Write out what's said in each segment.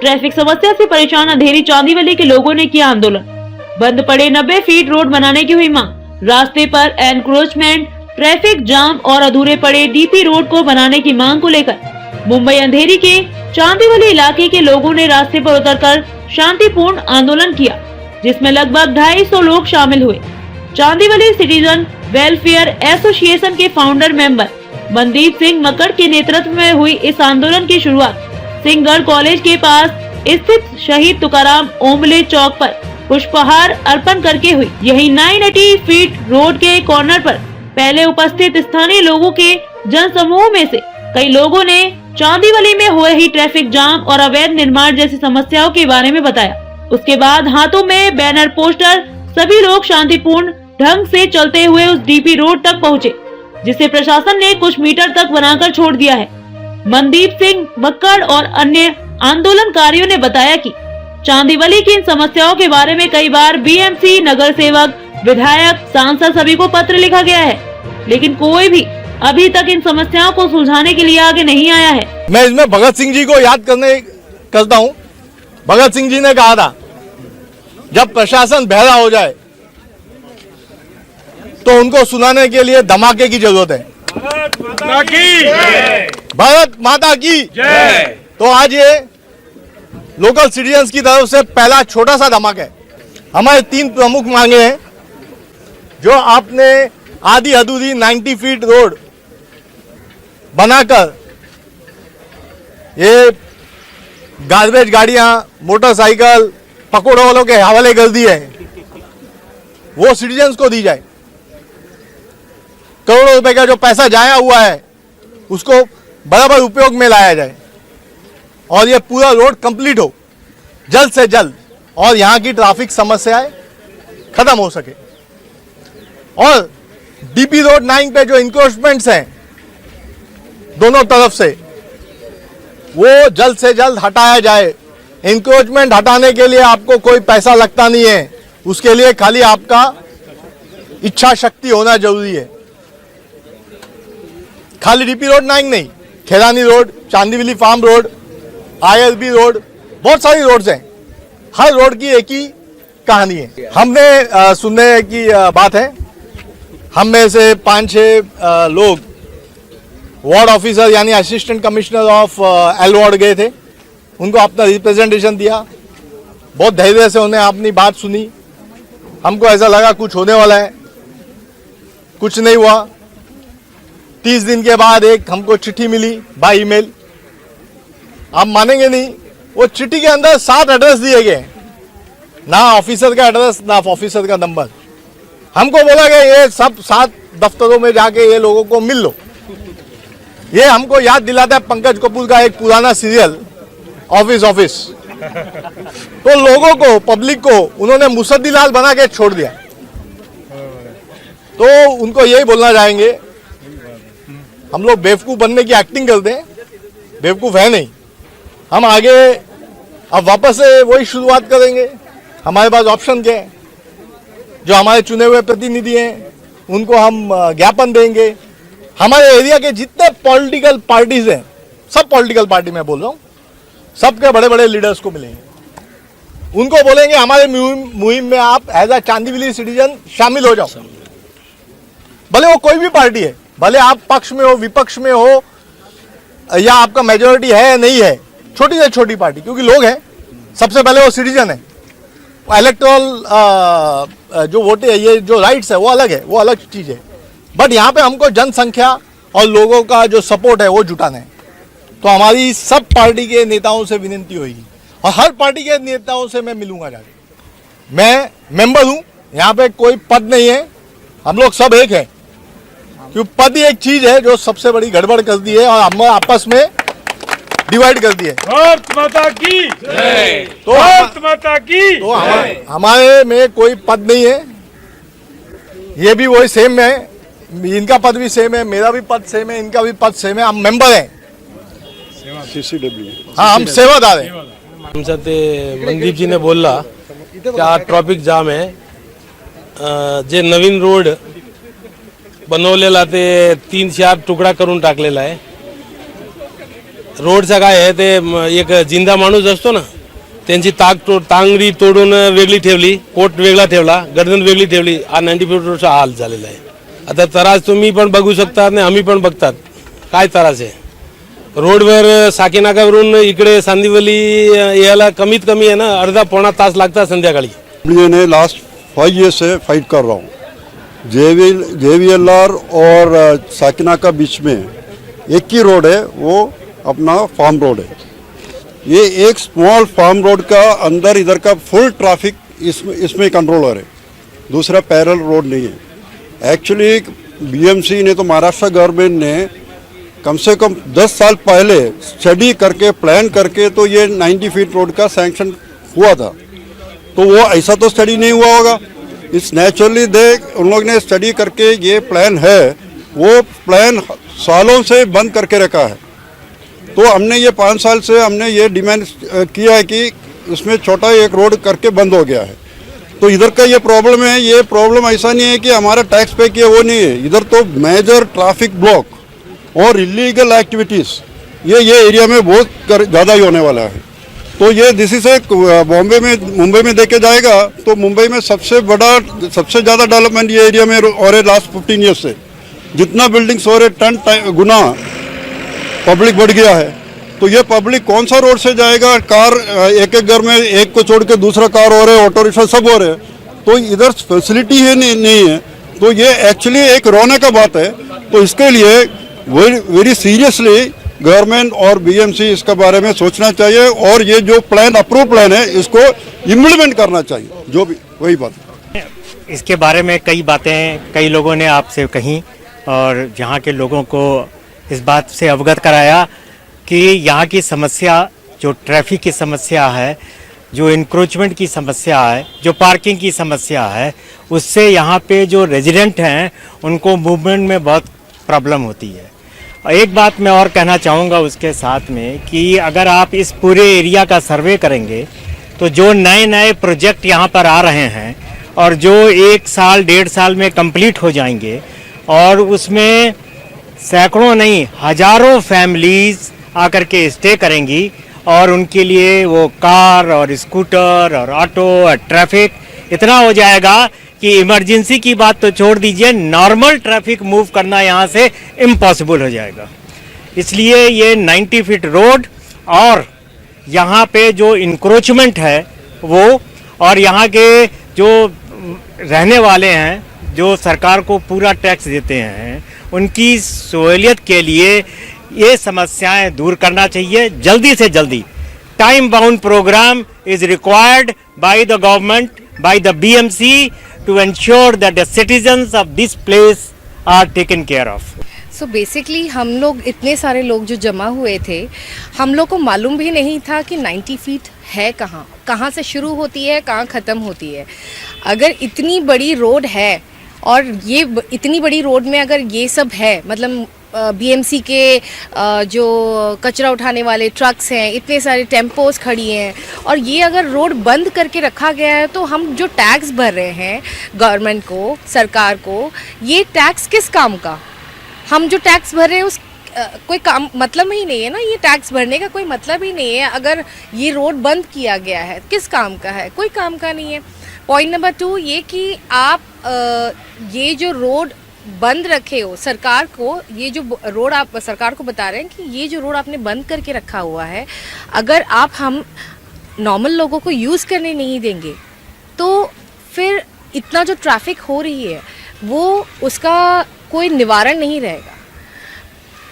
Traffic समस्या से परेशान अंधेरी चांदीवली के लोगों ने किया आंदोलन। बंद पड़े 90 फीट रोड बनाने की हुई मांग। रास्ते पर एनक्रोचमेंट, ट्रैफिक जाम और अधूरे पड़े डीपी रोड को बनाने की मांग को लेकर मुंबई अंधेरी के चांदीवली इलाके के लोगों ने रास्ते पर उतरकर शांतिपूर्ण आंदोलन किया, जिसमें लगभग 250 लोग शामिल हुए। चांदीवली सिटीजन वेलफेयर एसोसिएशन के फाउंडर मेंबर मनदीप सिंह मक्कड़ के नेतृत्व में हुई इस आंदोलन की शुरुआत सिंहगढ़ कॉलेज के पास स्थित शहीद तुकाराम ओमले चौक पर पुष्पहार अर्पण करके हुई। यही 980 फीट रोड के कॉर्नर पर पहले उपस्थित स्थानीय लोगों के जन समूह में से कई लोगों ने चांदीवली में हो रही ट्रैफिक जाम और अवैध निर्माण जैसी समस्याओं के बारे में बताया। उसके बाद हाथों में बैनर पोस्टर सभी लोग शांतिपूर्ण ढंग से चलते हुए उस डीपी रोड तक पहुँचे, जिसे प्रशासन ने कुछ मीटर तक बनाकर छोड़ दिया है। मनदीप सिंह मक्कड़ और अन्य आंदोलनकारियों ने बताया कि चांदीवली की इन समस्याओं के बारे में कई बार बीएमसी, नगर सेवक, विधायक, सांसद सभी को पत्र लिखा गया है, लेकिन कोई भी अभी तक इन समस्याओं को सुलझाने के लिए आगे नहीं आया है। मैं इसमें भगत सिंह जी को याद करता हूँ। भगत सिंह जी ने कहा था, जब प्रशासन बहरा हो जाए तो उनको सुनाने के लिए धमाके की जरूरत है। भारत माता की जय। तो आज ये लोकल सिटीजन्स की तरफ से पहला छोटा सा धमाका है। हमारे 3 प्रमुख मांगे हैं, जो आपने आधी अधूरी 90 फीट रोड बनाकर ये गार्बेज गाड़ियां, मोटरसाइकिल, पकौड़े वालों के हवाले कर दिए हैं, वो सिटीजन्स को दी जाए। करोड़ों रुपए का जो पैसा जाया हुआ है उसको बराबर उपयोग में लाया जाए और ये पूरा रोड कंप्लीट हो जल्द से जल्द, और यहाँ की ट्रैफिक समस्याएं खत्म हो सके। और डीपी रोड 9 पे जो इंक्रोचमेंट्स हैं दोनों तरफ से, वो जल्द से जल्द हटाया जाए। इंक्रोचमेंट हटाने के लिए आपको कोई पैसा लगता नहीं है, उसके लिए खाली आपका इच्छा शक्ति होना जरूरी है। खाली डीपी रोड 9 नहीं, Kherani road, Chandivali farm road, ILB road, बहुत सारी रोड्स हैं। हर रोड की एक ही कहानी है। हमने सुनने की बात है, हम में से 5-6 लोग वार्ड ऑफिसर यानी assistant commissioner of L ward गए थे, उनको अपना रिप्रेजेंटेशन दिया। बहुत धैर्य से उन्हें अपनी बात सुनी। हमको ऐसा लगा कुछ होने वाला है, कुछ नहीं हुआ। 30 दिन के बाद एक हमको चिट्ठी मिली बाय ईमेल। आप मानेंगे नहीं, वो चिट्ठी के अंदर 7 एड्रेस दिए गए, ना ऑफिसर का एड्रेस ना ऑफिसर का नंबर। हमको बोला गया ये सब 7 दफ्तरों में जाके ये लोगों को मिल लो। ये हमको याद दिलाता है पंकज कपूर का एक पुराना सीरियल ऑफिस। तो लोगों को, पब्लिक को उन्होंने मुसद्दीलाल बना के छोड़ दिया। तो उनको यही बोलना चाहेंगे, हम लोग बेवकूफ बनने की एक्टिंग करते हैं, बेवकूफ है नहीं। हम आगे अब वापस से वही शुरुआत करेंगे। हमारे पास ऑप्शन क्या है? जो हमारे चुने हुए प्रतिनिधि हैं उनको हम ज्ञापन देंगे। हमारे एरिया के जितने पॉलिटिकल पार्टीज हैं, सब पॉलिटिकल पार्टी में बोल रहा हूँ, सबके बड़े बड़े लीडर्स को मिलेंगे। उनको बोलेंगे हमारे मुहिम में आप एज अ चांदीवली सिटीजन शामिल हो जाओ। भले वो कोई भी पार्टी है, भले आप पक्ष में हो, विपक्ष में हो, या आपका मेजोरिटी है या नहीं है, छोटी से छोटी पार्टी, क्योंकि लोग हैं, सबसे पहले वो सिटीजन है। इलेक्टोरल जो वोट है, ये जो राइट्स है वो अलग है, वो अलग चीज़ है। बट यहाँ पे हमको जनसंख्या और लोगों का जो सपोर्ट है वो जुटाना है। तो हमारी सब पार्टी के नेताओं से विनती होगी, और हर पार्टी के नेताओं से मैं मिलूंगा जाके। मैं मेंबर हूँ, यहाँ पे कोई पद नहीं है, हम लोग सब एक है। क्योंकि पद ही एक चीज है जो सबसे बड़ी गड़बड़ कर दी है और हम आपस में डिवाइड कर दी है। भारत माता की जय। तो भारत माता की तो हमारे में कोई पद नहीं है, ये भी वही सेम है, इनका पद भी सेम है, मेरा भी पद सेम है, इनका भी पद सेम है। हम मेंबर हैं, हाँ, हम सेवादार हैं। आमचं ते मनदीप जी ने बोलला की हा ट्रॉफिक जाम आहे, जे नवीन रोड बनवलेला ते 3-4 तुकडा करून टाकलेला आहे। रोडचं काय आहे ते एक जिंदा माणूस असतो ना, त्यांची तांगडी तोडून वेगळी ठेवली, पोट वेगळा ठेवला, गर्दन वेगळी ठेवली. हा 90 फीट रोडचा हाल झालेला आहे. आता त्रास तुम्ही पण बघू शकता आणि आम्ही पण बघतात काय त्रास आहे. रोडवर साकीनाकावरून इकडे सांदिवली यायला कमीत कमी आहे ना अर्धा पौना तास लागतात संध्याकाळी. ने लास्ट 5 years से फाइट कर रहा हूँ. JVLR और साकिनाका बीच में एक ही रोड है, वो अपना फार्म रोड है. ये एक स्मॉल फार्म रोड का अंदर इधर का फुल ट्रैफिक इसमें कंट्रोलर है, दूसरा पैरेलल रोड नहीं है. एक्चुअली BMC ने तो महाराष्ट्र गवर्नमेंट ने कम से कम 10 साल पहले स्टडी करके प्लान करके तो ये 90 फीट रोड का सैंक्शन हुआ था. तो वो ऐसा तो स्टडी नहीं हुआ होगा. इट्स नेचुरली उन लोग ने स्टडी करके ये प्लान है, वो प्लान सालों से बंद करके रखा है. तो हमने ये 5 साल से हमने ये डिमांड किया है कि इसमें छोटा एक रोड करके बंद हो गया है. तो इधर का ये प्रॉब्लम है. ये प्रॉब्लम ऐसा नहीं है कि हमारा टैक्स पे किया वो नहीं है. इधर तो मेजर ट्रैफिक ब्लॉक और इलीगल एक्टिविटीज़ ये एरिया में बहुत ज़्यादा ही होने वाला है. तो ये दिस इज एक मुंबई में देखे जाएगा तो मुंबई में सबसे ज़्यादा डेवलपमेंट ये एरिया में हो रहे लास्ट 15 ईयर्स से. जितना बिल्डिंग्स हो रहे 10 गुना पब्लिक बढ़ गया है. तो ये पब्लिक कौन सा रोड से जाएगा? कार एक घर में एक को छोड़ के दूसरा कार हो रहे, ऑटो रिक्शा सब हो रहे. तो इधर फैसिलिटी है नहीं है. तो ये एक्चुअली एक रोने का बात है. तो इसके लिए वेरी सीरियसली गवर्नमेंट और BMC इसके बारे में सोचना चाहिए और ये जो अप्रूव प्लान है इसको इम्प्लीमेंट करना चाहिए. जो भी वही बात. इसके बारे में कई बातें कई लोगों ने आपसे कही और यहाँ के लोगों को इस बात से अवगत कराया कि यहाँ की समस्या जो ट्रैफिक की समस्या है, जो इंक्रोचमेंट की समस्या है, जो पार्किंग की समस्या है, उससे यहाँ पे जो रेजिडेंट हैं उनको मूवमेंट में बहुत प्रॉब्लम होती है. एक बात मैं और कहना चाहूँगा उसके साथ में कि अगर आप इस पूरे एरिया का सर्वे करेंगे तो जो नए प्रोजेक्ट यहाँ पर आ रहे हैं और जो 1 साल 1.5 साल में कंप्लीट हो जाएंगे और उसमें सैकड़ों नहीं हज़ारों फैमिलीज़ आकर के स्टे करेंगी और उनके लिए वो कार और स्कूटर और ऑटो और ट्रैफिक इतना हो जाएगा कि इमरजेंसी की बात तो छोड़ दीजिए, नॉर्मल ट्रैफिक मूव करना यहाँ से इम्पॉसिबल हो जाएगा. इसलिए ये 90 फीट रोड और यहाँ पे जो इंक्रोचमेंट है वो और यहाँ के जो रहने वाले हैं जो सरकार को पूरा टैक्स देते हैं उनकी सहूलियत के लिए ये समस्याएं दूर करना चाहिए जल्दी से जल्दी. Time bound programme is required by the government, by the BMC to ensure that the citizens of this place are taken care of. So basically हम लोग इतने सारे लोग जो जमा हुए थे, हम लोग को मालूम भी नहीं था कि 90 फीट है कहाँ से शुरू होती है, कहाँ ख़त्म होती है. अगर इतनी बड़ी रोड है और ये इतनी बड़ी रोड में अगर ये सब है, मतलब BMC के जो कचरा उठाने वाले ट्रक्स हैं, इतने सारे टेम्पोस खड़ी हैं और ये अगर रोड बंद करके रखा गया है तो हम जो टैक्स भर रहे हैं गवर्नमेंट को, सरकार को, ये टैक्स किस काम का? हम जो टैक्स भर रहे हैं उस कोई काम मतलब ही नहीं है ना. ये टैक्स भरने का कोई मतलब ही नहीं है. अगर ये रोड बंद किया गया है किस काम का है? कोई काम का नहीं है. पॉइंट नंबर 2 ये कि आप ये जो रोड बंद रखे हो, सरकार को ये जो रोड आप सरकार को बता रहे हैं कि ये जो रोड आपने बंद करके रखा हुआ है, अगर आप हम नॉर्मल लोगों को यूज़ करने नहीं देंगे तो फिर इतना जो ट्रैफिक हो रही है वो उसका कोई निवारण नहीं रहेगा.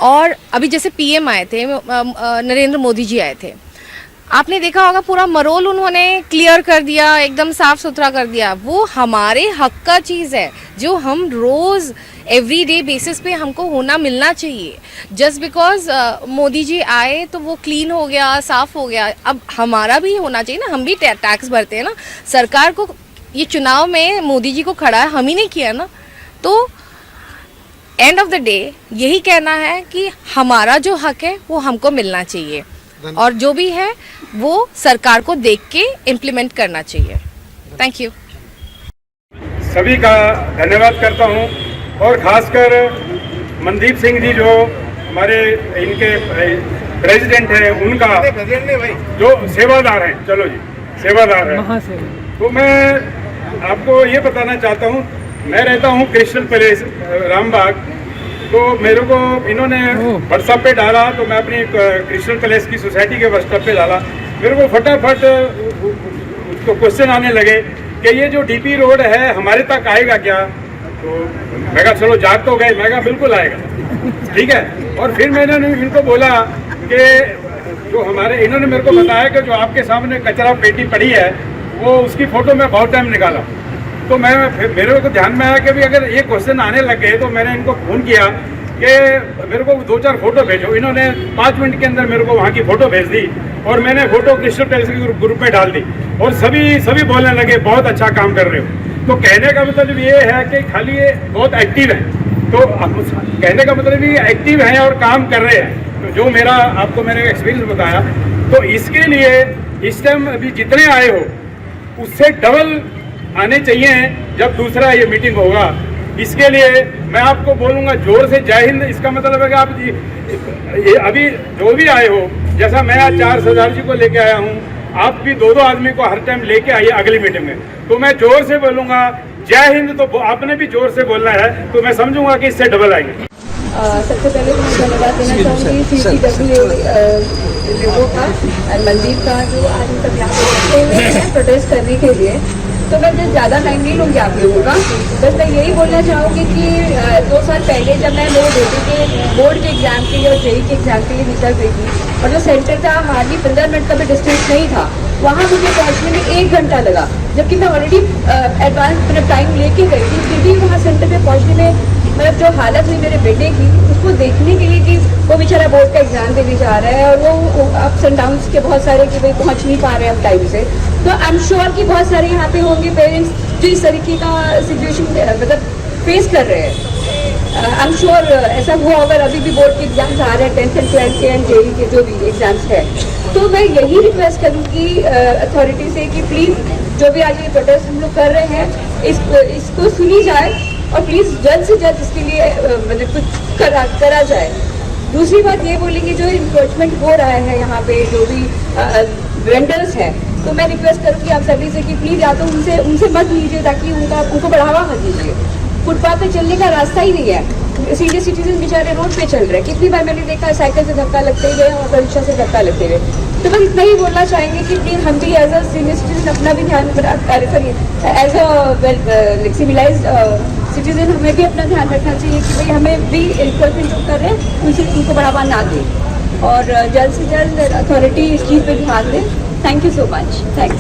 और अभी जैसे PM आए थे, नरेंद्र मोदी जी आए थे, आपने देखा होगा पूरा मरोल उन्होंने क्लियर कर दिया, एकदम साफ सुथरा कर दिया. वो हमारे हक का चीज़ है जो हम रोज़ एवरीडे बेसिस पे हमको होना मिलना चाहिए. जस्ट बिकॉज मोदी जी आए तो वो क्लीन हो गया, साफ हो गया. अब हमारा भी होना चाहिए ना, हम भी टैक्स भरते हैं ना. सरकार को ये चुनाव में मोदी जी को खड़ा हम ही नहीं किया ना. तो एंड ऑफ द डे यही कहना है कि हमारा जो हक है वो हमको मिलना चाहिए और जो भी है वो सरकार को देख के इम्प्लीमेंट करना चाहिए. Thank you. सभी का धन्यवाद करता हूं और खासकर मनदीप सिंह जी जो हमारे इनके प्रेसिडेंट है उनका, जो सेवादार हैं, चलो जी सेवादार है, तो मैं आपको ये बताना चाहता हूँ, मैं रहता हूँ क्रिस्टल पैलेस रामबाग, तो मेरे को इन्होंने व्हाट्सएप पे डाला, तो मैं अपनी क्रिस्टल पैलेस की सोसाइटी के व्हाट्सएप पे डाला, मेरे को फटाफट तो क्वेश्चन आने लगे कि ये जो डीपी रोड है हमारे तक आएगा क्या, तो मैं कहा चलो जाग तो गए, मैं कहा बिल्कुल आएगा, ठीक है। और फिर मैंने इनको बोला कि जो हमारे, इन्होंने मेरे को बताया कि जो आपके सामने कचरा पेटी पड़ी है वो उसकी फ़ोटो में बहुत टाइम निकाला, तो मैं मेरे को ध्यान में आया कि भी अगर ये क्वेश्चन आने लग गए तो मैंने इनको फ़ोन किया कि मेरे को 2-4 फ़ोटो भेजो। इन्होंने 5 मिनट के अंदर मेरे को वहाँ की फ़ोटो भेज दी और मैंने फ़ोटो क्रिस्टल पैलेस के ग्रुप में डाल दी और सभी बोलने लगे बहुत अच्छा काम कर रहे हो। तो कहने का मतलब ये है कि खाली ये बहुत एक्टिव है, तो कहने का मतलब ये एक्टिव हैं और काम कर रहे हैं, तो जो मेरा आपको मैंने एक्सपीरियंस बताया, तो इसके लिए इस टाइम अभी जितने आए हो उससे डबल आने चाहिए जब दूसरा ये मीटिंग होगा। इसके लिए मैं आपको बोलूँगा जोर से जय हिंद। इसका मतलब है कि आप ये अभी जो भी आए हो, जैसा मैं आज 4 सरदार जी को लेके आया हूँ, आप भी 2-2 आदमी को हर टाइम लेके आइए अगली मीटिंग में, तो मैं जोर से बोलूँगा जय हिंद, तो आपने भी जोर से बोलना है, तो मैं समझूंगा कि इससे डबल आएंगे। सबसे पहले तो मैं धन्यवाद देना चाहूँगी CCW लोगों का और मनदीप का, जो आज हम सब यहाँ पे बैठे हुए हैं प्रोटेस्ट करने के लिए। तो मैं जब ज़्यादा टाइम नहीं लूँगी आप लोगों का, बस मैं यही बोलना चाहूँगी कि 2 साल पहले जब मैं मेरे बेटे के बोर्ड के एग्ज़ाम के लिए और JEE के एग्ज़ाम के लिए निकल गई थी और जो सेंटर था हार्डली 15 मिनट का भी डिस्टेंस नहीं था, वहाँ मुझे पहुँचने में 1 घंटा लगा, जबकि मैं ऑलरेडी एडवांस मतलब टाइम लेके गई थी, फिर भी वहाँ सेंटर पे पहुँचने में मतलब जो हालत हुई मेरे बेटे की, उसको देखने के लिए कि वो बेचारा बोर्ड का एग्जाम देने जा रहा है और वो अप्स एंड डाउन्स के बहुत सारे कि भाई पहुँच नहीं पा रहे हैं हम टाइम से, तो आई एम श्योर कि बहुत सारे यहाँ पे होंगे पेरेंट्स जो इस तरीके का सिचुएशन मतलब फेस कर रहे हैं। आई एम श्योर ऐसा हुआ अगर अभी भी बोर्ड के एग्जाम्स आ रहे हैं 10th and 12th के एंड JEE के जो भी एग्जाम्स है, तो मैं यही रिक्वेस्ट करूँगी अथॉरिटी से कि प्लीज़ जो भी आज ये प्रोटेस्ट हम लोग कर रहे हैं इसको सुनी जाए और प्लीज़ जल्द से जल्द इसके लिए मतलब कुछ करा जाए। दूसरी बात ये बोलेंगे जो इंक्रोचमेंट हो रहा है यहाँ पे जो भी वेंडर्स हैं, तो मैं रिक्वेस्ट करूँगी आप सभी से कि प्लीज़ या तो उनसे मत लीजिए ताकि उनको बढ़ावा मत दीजिए। फुटपाथ पे चलने का रास्ता ही नहीं है, सीनियर सिटीजन बेचारे रोड पे चल रहे हैं, कितनी बार मैंने देखा साइकिल से धक्का लगते हुए और रिक्शा से धक्का लगते हुए। तो बस इतना ही बोलना चाहेंगे कि प्लीज़ हम भी एज अ सीनियर सिटीजन अपना भी ध्यान sorry as a civilised citizen हमें भी अपना ध्यान रखना चाहिए कि भाई हमें भी इन्फोर्समेंट जो कर रहे हैं उनको बढ़ावा ना दें और जल्द से जल्द अथॉरिटी इस चीज़ पर ध्यान दें। Thank you so much. Thanks.